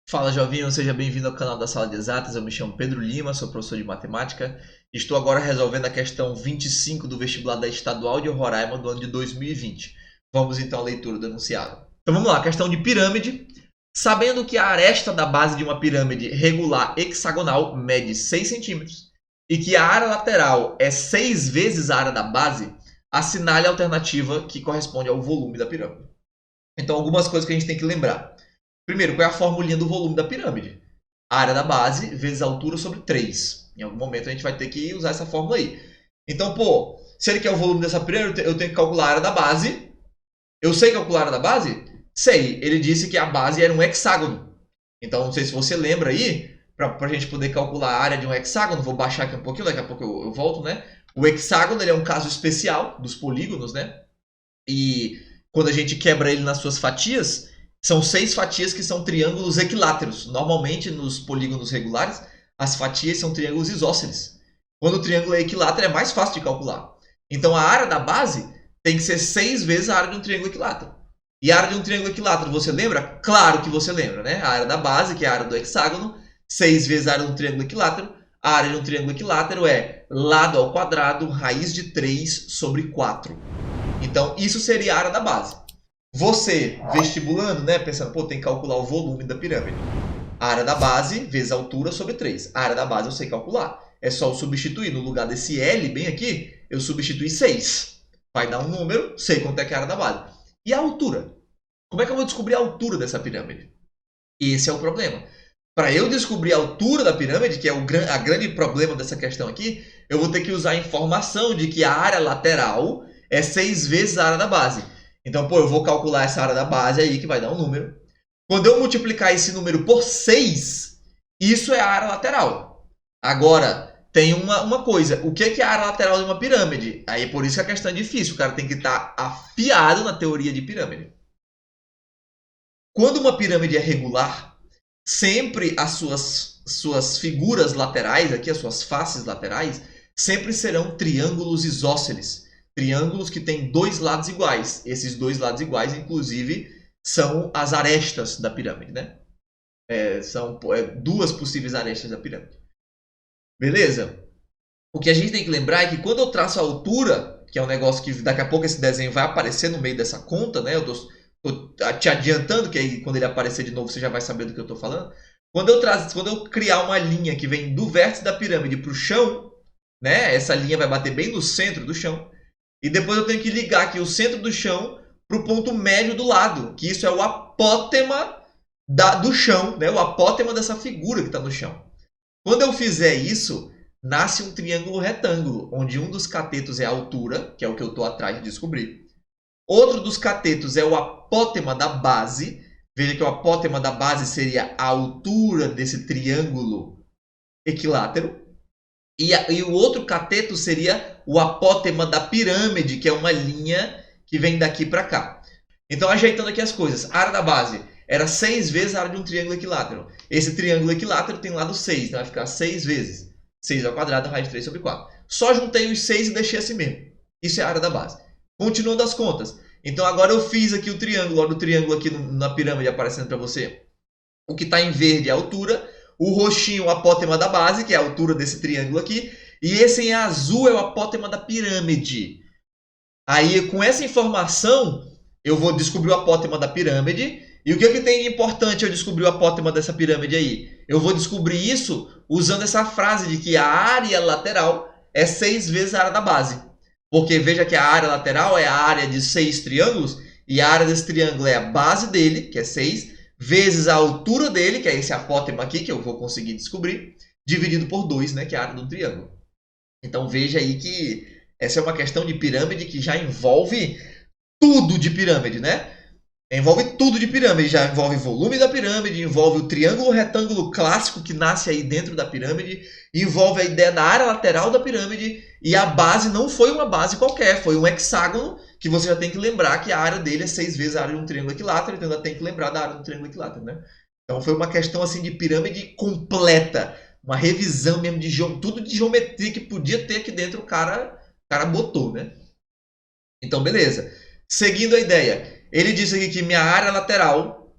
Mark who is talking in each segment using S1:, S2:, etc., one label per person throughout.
S1: Fala, jovinho, seja bem-vindo ao canal da Sala de Exatas. Eu me chamo Pedro Lima, sou professor de matemática. Estou agora resolvendo a questão 25 do vestibular da Estadual de Roraima do ano de 2020. Vamos então à leitura do enunciado. Então vamos lá, questão de pirâmide. Sabendo que a aresta da base de uma pirâmide regular hexagonal mede 6 centímetros e que a área lateral é 6 vezes a área da base, assinale a alternativa que corresponde ao volume da pirâmide. Então algumas coisas que a gente tem que lembrar. Primeiro, qual é a formulinha do volume da pirâmide? A área da base vezes a altura sobre 3. Em algum momento a gente vai ter que usar essa fórmula aí. Então, se ele quer o volume dessa pirâmide, eu tenho que calcular a área da base. Eu sei calcular a área da base? Sei. Ele disse que a base era um hexágono. Então, não sei se você lembra aí, para a gente poder calcular a área de um hexágono, vou baixar aqui um pouquinho, daqui a pouco eu volto, né? O hexágono ele é um caso especial dos polígonos, né? E quando a gente quebra ele nas suas fatias, são 6 fatias que são triângulos equiláteros. Normalmente, nos polígonos regulares, as fatias são triângulos isósceles. Quando o triângulo é equilátero, é mais fácil de calcular. Então, a área da base tem que ser 6 vezes a área de um triângulo equilátero. E a área de um triângulo equilátero, você lembra? Claro que você lembra, né? A área da base, que é a área do hexágono, 6 vezes a área de um triângulo equilátero. A área de um triângulo equilátero é lado ao quadrado, raiz de 3 sobre 4. Então, isso seria a área da base. Você, vestibulando, né, pensando, tem que calcular o volume da pirâmide. A área da base vezes a altura sobre 3. A área da base eu sei calcular. É só eu substituir. No lugar desse L bem aqui, eu substituir 6. Vai dar um número, sei quanto é que é a área da base. E a altura? Como é que eu vou descobrir a altura dessa pirâmide? Esse é o problema. Para eu descobrir a altura da pirâmide, que é o grande problema dessa questão aqui, eu vou ter que usar a informação de que a área lateral é 6 vezes a área da base. Então, eu vou calcular essa área da base aí, que vai dar um número. Quando eu multiplicar esse número por 6, isso é a área lateral. Agora, tem uma coisa. O que é a área lateral de uma pirâmide? Aí, por isso que a questão é difícil. O cara tem que estar afiado na teoria de pirâmide. Quando uma pirâmide é regular, sempre as suas figuras laterais, aqui as suas faces laterais, sempre serão triângulos isósceles. Triângulos que têm dois lados iguais. Esses dois lados iguais, inclusive, são as arestas da pirâmide, né? São duas possíveis arestas da pirâmide. Beleza? O que a gente tem que lembrar é que quando eu traço a altura, que é um negócio que daqui a pouco esse desenho vai aparecer no meio dessa conta, né? Eu tô te adiantando, que aí quando ele aparecer de novo você já vai saber do que eu estou falando. Quando eu criar uma linha que vem do vértice da pirâmide para o chão, né? Essa linha vai bater bem no centro do chão. E depois eu tenho que ligar aqui o centro do chão para o ponto médio do lado, que isso é o apótema do chão, né? O apótema dessa figura que está no chão. Quando eu fizer isso, nasce um triângulo retângulo, onde um dos catetos é a altura, que é o que eu estou atrás de descobrir. Outro dos catetos é o apótema da base. Veja que o apótema da base seria a altura desse triângulo equilátero. E o outro cateto seria o apótema da pirâmide, que é uma linha que vem daqui para cá. Então, ajeitando aqui as coisas. A área da base era 6 vezes a área de um triângulo equilátero. Esse triângulo equilátero tem lado 6, então vai ficar 6 vezes 6 ao quadrado, raiz de 3 sobre 4. Só juntei os 6 e deixei assim mesmo. Isso é a área da base. Continuando as contas. Então, agora eu fiz aqui o triângulo. Olha o triângulo aqui na pirâmide aparecendo para você. O que está em verde é a altura. O roxinho é o apótema da base, que é a altura desse triângulo aqui. E esse em azul é o apótema da pirâmide. Aí, com essa informação, eu vou descobrir o apótema da pirâmide. E o que tem de importante eu descobrir o apótema dessa pirâmide aí? Eu vou descobrir isso usando essa frase de que a área lateral é 6 vezes a área da base. Porque veja que a área lateral é a área de 6 triângulos. E a área desse triângulo é a base dele, que é 6, vezes a altura dele, que é esse apótema aqui, que eu vou conseguir descobrir, dividido por 2, né, que é a área do triângulo. Então veja aí que essa é uma questão de pirâmide que já envolve tudo de pirâmide, né? Envolve tudo de pirâmide, já envolve volume da pirâmide, envolve o triângulo retângulo clássico que nasce aí dentro da pirâmide, envolve a ideia da área lateral da pirâmide, e a base não foi uma base qualquer, foi um hexágono que você já tem que lembrar que a área dele é 6 vezes a área de um triângulo equilátero, então já tem que lembrar da área do triângulo equilátero, né? Então foi uma questão assim de pirâmide completa, uma revisão mesmo de tudo de geometria que podia ter aqui dentro, o cara botou, né? Então beleza. Seguindo a ideia, ele disse aqui que minha área lateral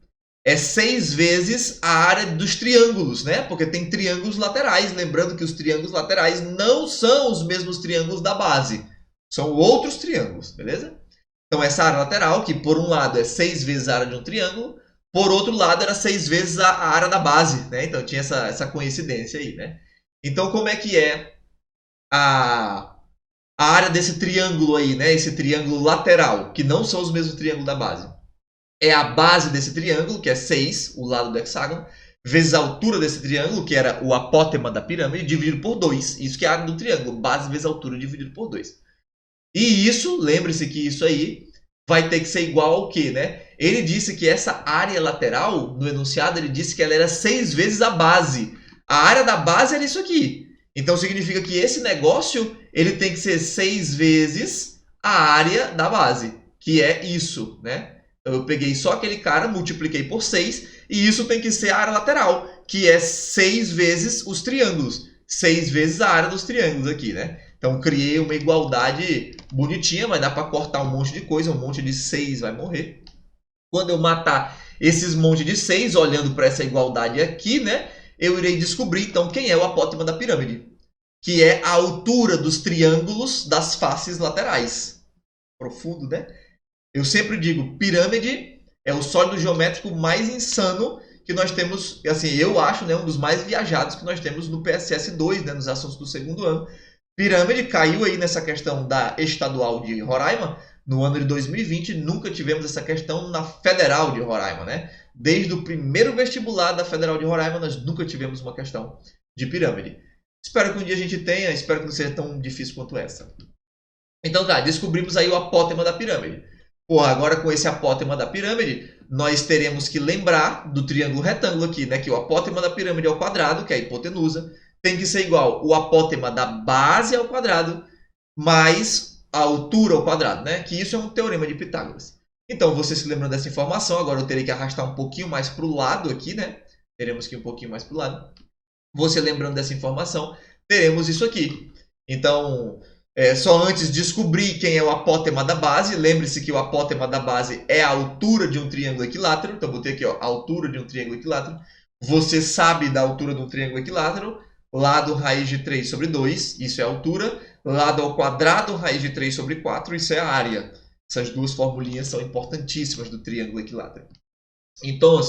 S1: é 6 vezes a área dos triângulos, né? Porque tem triângulos laterais. Lembrando que os triângulos laterais não são os mesmos triângulos da base. São outros triângulos, beleza? Então, essa área lateral, que por um lado é 6 vezes a área de um triângulo, por outro lado era 6 vezes a área da base, né? Então, tinha essa coincidência aí, né? Então, como é que é a área desse triângulo aí, né? Esse triângulo lateral, que não são os mesmos triângulos da base. É a base desse triângulo, que é 6, o lado do hexágono, vezes a altura desse triângulo, que era o apótema da pirâmide, dividido por 2. Isso que é a área do triângulo, base vezes altura dividido por 2. E isso, lembre-se que isso aí vai ter que ser igual ao quê, né? Ele disse que essa área lateral, no enunciado, ele disse que ela era 6 vezes a base. A área da base era isso aqui. Então, significa que esse negócio ele tem que ser 6 vezes a área da base, que é isso, né? Então, eu peguei só aquele cara, multipliquei por 6, e isso tem que ser a área lateral, que é 6 vezes os triângulos. 6 vezes a área dos triângulos aqui, né? Então, criei uma igualdade bonitinha, mas dá para cortar um monte de coisa, um monte de 6 vai morrer. Quando eu matar esses monte de 6, olhando para essa igualdade aqui, né? Eu irei descobrir, então, quem é o apótema da pirâmide, que é a altura dos triângulos das faces laterais. Profundo, né? Eu sempre digo, pirâmide é o sólido geométrico mais insano que nós temos, assim, eu acho, né, um dos mais viajados que nós temos no PSS 2, né, nos assuntos do segundo ano. Pirâmide caiu aí nessa questão da estadual de Roraima no ano de 2020, nunca tivemos essa questão na Federal de Roraima, né? Desde o primeiro vestibular da Federal de Roraima, nós nunca tivemos uma questão de pirâmide. Espero que um dia a gente tenha, espero que não seja tão difícil quanto essa. Então tá, descobrimos aí o apótema da pirâmide. Pô, agora com esse apótema da pirâmide, nós teremos que lembrar do triângulo retângulo aqui, né? Que o apótema da pirâmide é o quadrado, que é a hipotenusa, tem que ser igual o apótema da base ao quadrado mais a altura ao quadrado, né? Que isso é um teorema de Pitágoras. Então, você se lembrando dessa informação, agora eu terei que arrastar um pouquinho mais para o lado aqui, né? Teremos que ir um pouquinho mais para o lado. Você lembrando dessa informação, teremos isso aqui. Então, só antes descobrir quem é o apótema da base. Lembre-se que o apótema da base é a altura de um triângulo equilátero. Então, botei aqui, ó, a altura de um triângulo equilátero. Você sabe da altura de um triângulo equilátero. Lado raiz de 3 sobre 2, isso é a altura. Lado ao quadrado, raiz de 3 sobre 4, isso é a área. Essas duas formulinhas são importantíssimas do triângulo equilátero. Então,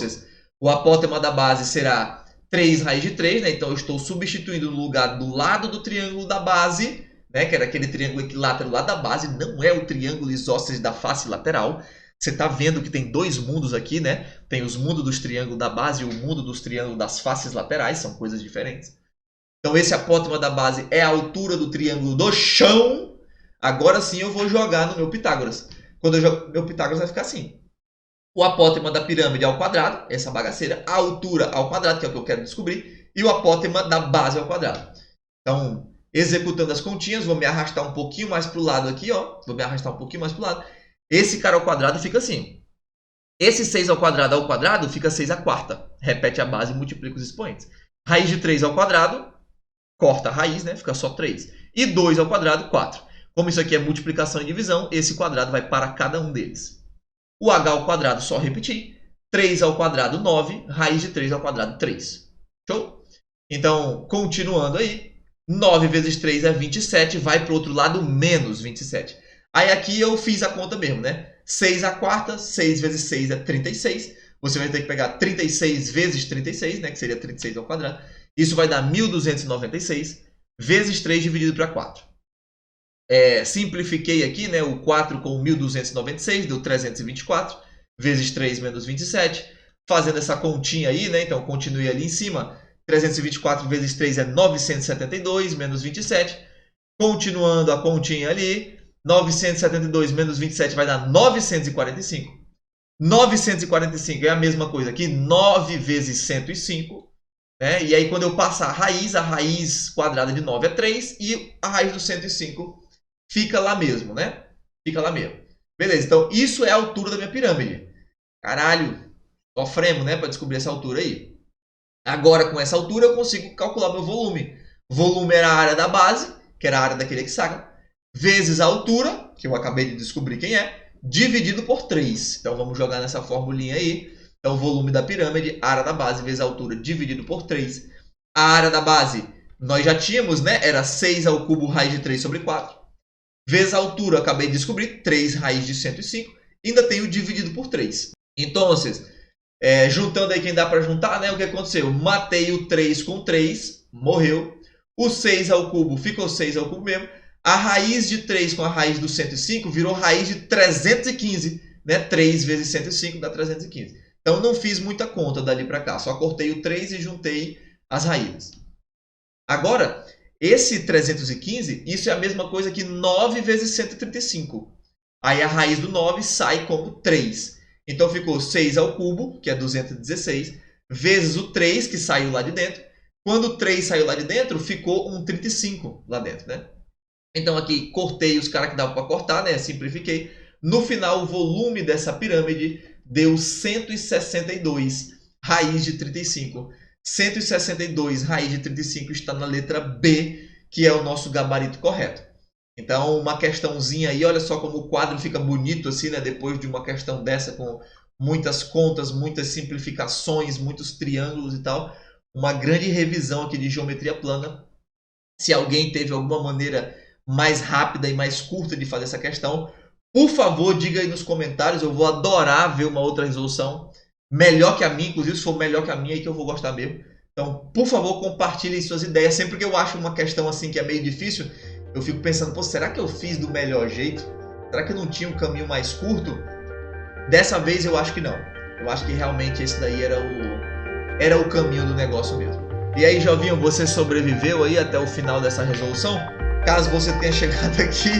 S1: o apótema da base será 3 raiz de 3, né? Então eu estou substituindo no lugar do lado do triângulo da base, né? Que era aquele triângulo equilátero lá da base, não é o triângulo isósceles da face lateral. Você está vendo que tem dois mundos aqui, né? Tem os mundos dos triângulos da base e o mundo dos triângulos das faces laterais, são coisas diferentes. Então esse apótema da base é a altura do triângulo do chão. Agora sim eu vou jogar no meu Pitágoras. Quando eu jogo, meu Pitágoras vai ficar assim. O apótema da pirâmide ao quadrado, essa bagaceira, a altura ao quadrado, que é o que eu quero descobrir, e o apótema da base ao quadrado. Então, executando as continhas, vou me arrastar um pouquinho mais para o lado aqui, ó. Vou me arrastar um pouquinho mais para o lado. Esse cara ao quadrado fica assim. Esse 6 ao quadrado fica 6 à quarta. Repete a base e multiplica os expoentes. Raiz de 3 ao quadrado, corta a raiz, né? Fica só 3. E 2 ao quadrado, 4. Como isso aqui é multiplicação e divisão, esse quadrado vai para cada um deles. O h ao quadrado, só repetir. 3 ao quadrado, 9. Raiz de 3 ao quadrado, 3. Show? Então, continuando aí. 9 vezes 3 é 27. Vai para o outro lado, menos 27. Aí aqui eu fiz a conta mesmo, né? 6 à quarta, 6 vezes 6 é 36. Você vai ter que pegar 36 vezes 36, né? Que seria 36 ao quadrado. Isso vai dar 1.296 vezes 3 dividido para 4. Simplifiquei aqui, né, o 4 com 1.296, deu 324, vezes 3 menos 27. Fazendo essa continha aí, né, então continue ali em cima. 324 vezes 3 é 972, menos 27. Continuando a continha ali, 972 menos 27 vai dar 945. 945 é a mesma coisa aqui, 9 vezes 105. Né? E aí, quando eu passar a raiz quadrada de 9 é 3 e a raiz do 105 fica lá mesmo, né? Fica lá mesmo. Beleza, então isso é a altura da minha pirâmide. Caralho, sofremos, né, para descobrir essa altura aí. Agora, com essa altura, eu consigo calcular meu volume. Volume era a área da base, que era a área daquele hexágono, vezes a altura, que eu acabei de descobrir quem é, dividido por 3. Então, vamos jogar nessa formulinha aí. Então, o volume da pirâmide, área da base vezes a altura dividido por 3. A área da base, nós já tínhamos, né? Era 6 ao cubo raiz de 3 sobre 4. Vezes a altura, acabei de descobrir, 3 raiz de 105. Ainda tenho dividido por 3. Então, juntando aí quem dá para juntar, né? O que aconteceu? Matei o 3 com 3, morreu. O 6 ao cubo ficou 6 ao cubo mesmo. A raiz de 3 com a raiz do 105 virou raiz de 315. Né? 3 vezes 105 dá 315. Então, não fiz muita conta dali para cá. Só cortei o 3 e juntei as raízes. Agora, esse 315, isso é a mesma coisa que 9 vezes 135. Aí a raiz do 9 sai como 3. Então, ficou 6 ao cubo, que é 216, vezes o 3, que saiu lá de dentro. Quando o 3 saiu lá de dentro, ficou um 35 lá dentro, né? Então, aqui, cortei os caras que dava para cortar, né? Simplifiquei. No final, o volume dessa pirâmide deu 162 raiz de 35. 162 raiz de 35 está na letra B, que é o nosso gabarito correto. Então, uma questãozinha aí, olha só como o quadro fica bonito assim, né? Depois de uma questão dessa com muitas contas, muitas simplificações, muitos triângulos e tal. Uma grande revisão aqui de geometria plana. Se alguém teve alguma maneira mais rápida e mais curta de fazer essa questão, por favor, diga aí nos comentários. Eu vou adorar ver uma outra resolução melhor que a minha, inclusive se for melhor que a minha, aí que eu vou gostar mesmo. Então, por favor, compartilhem suas ideias. Sempre que eu acho uma questão assim que é meio difícil, eu fico pensando, pô, será que eu fiz do melhor jeito? Será que eu não tinha um caminho mais curto? Dessa vez eu acho que não. Eu acho que realmente esse daí era o caminho do negócio mesmo. E aí, Jovinho, você sobreviveu aí até o final dessa resolução? Caso você tenha chegado aqui,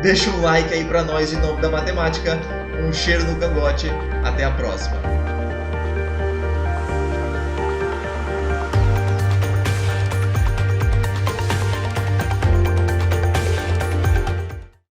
S1: deixa um like aí pra nós em nome da matemática. Um cheiro no cangote. Até a próxima.